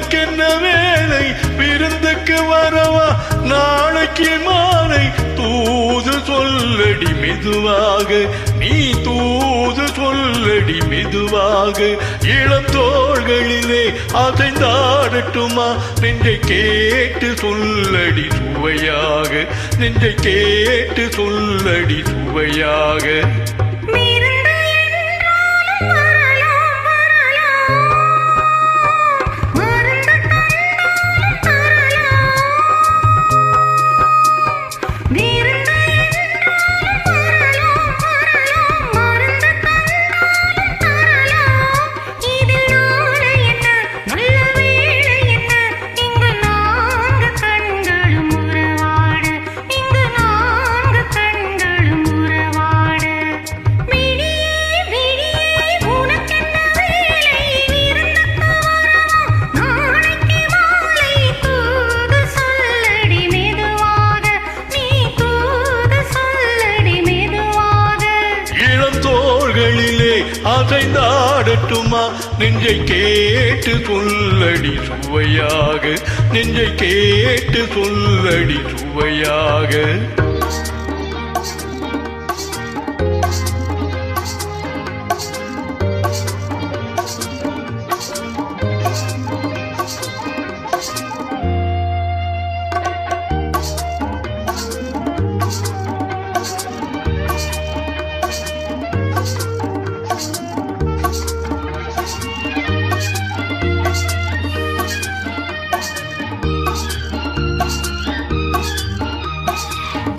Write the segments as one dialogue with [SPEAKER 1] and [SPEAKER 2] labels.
[SPEAKER 1] உனக்கென்ன வேலை விருந்துக்கு வரவா நாளைக்கு மாலை தூது சொல்லடி மெதுவாக நீ தூது சொல்லடி மெதுவாக இளம் தோள்களிலே அசைந்தாடட்டுமா நெஞ்சை கேட்டு சொல்லடி சுவையாக நெஞ்சை கேட்டு சொல்லடி சுவையாக அசைந்தாடட்டுமா நெஞ்சை கேட்டு சொல்லடி சுவையாக நெஞ்சை கேட்டு சொல்லடி சுவையாக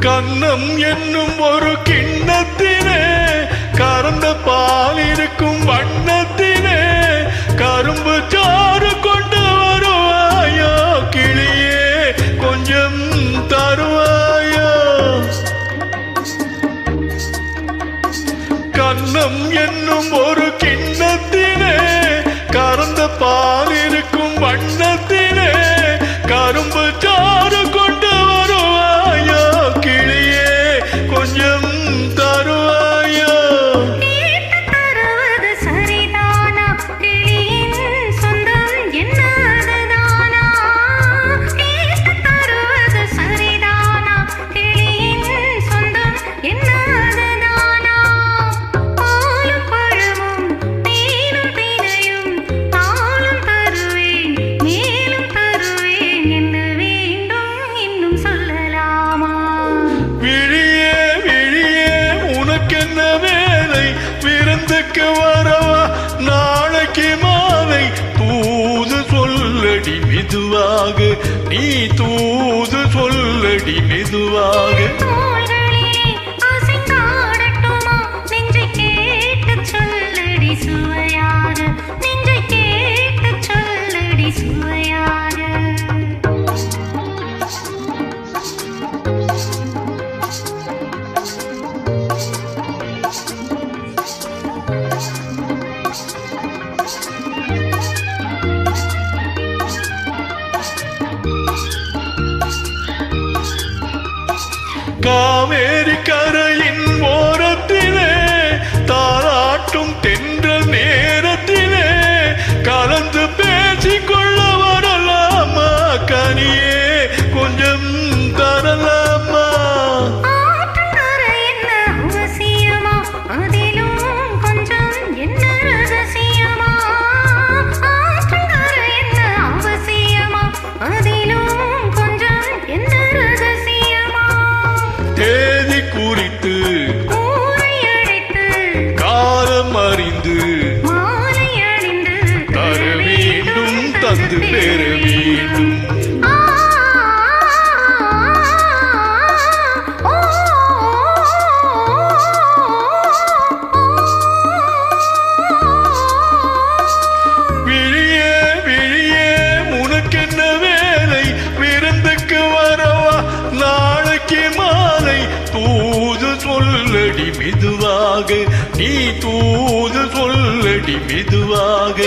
[SPEAKER 1] கன்னம் என்னும் ஒரு கிண்ணத்திலே கறந்த பால் இருக்கும் வண்ணத்திலே கரும்பு சாறு கொண்டு வருவாயோ கிளியே கொஞ்சம் தருவாயோ கன்னம் என்னும் ஒரு கிண்ணத்திலே கறந்த பால் இருக்கும் வண்ணத்திலே கரும்பு சாறு கொண்டு வருவாயோ கிளியே கொஞ்சம் தருவாயோ
[SPEAKER 2] தருவது சரிதானா கிளியின் சொந்தம் என்னதுதானா தருவது சரிதானா கிளியின் சொந்தம் என்னதுதானா பாலும் பழமும் தேனும் தினையும் நாளும் தருவேன் மேலும் தருவேன் என்ன வேண்டும் இன்னும் சொல்லலாமா
[SPEAKER 1] விழியே விழியே உனக்கென்ன வேலை விருந்துக்கு வரவா நாளைக்கு மாலை தூது சொல்லடி மெதுவாக நீ தூது சொல்லடி மெதுவாக காவேரி கரையின் ஓரத்திலே தாராட்டும் தென்றல் நேரத்திலே கலந்து பேசிக்கொள்ள வரலாமா கனியே கொஞ்சம் தரலாமா தேதி குறித்து காலம் அறிந்து தர வேண்டும் தந்து பெற வேண்டும் விழியே விழியே உனக்கென்ன வேலை விருந்துக்கு வரவா நாளைக்கு மாலை தூது சொல்லடி மெதுவாக நீ தூது சொல்லடி மெதுவாக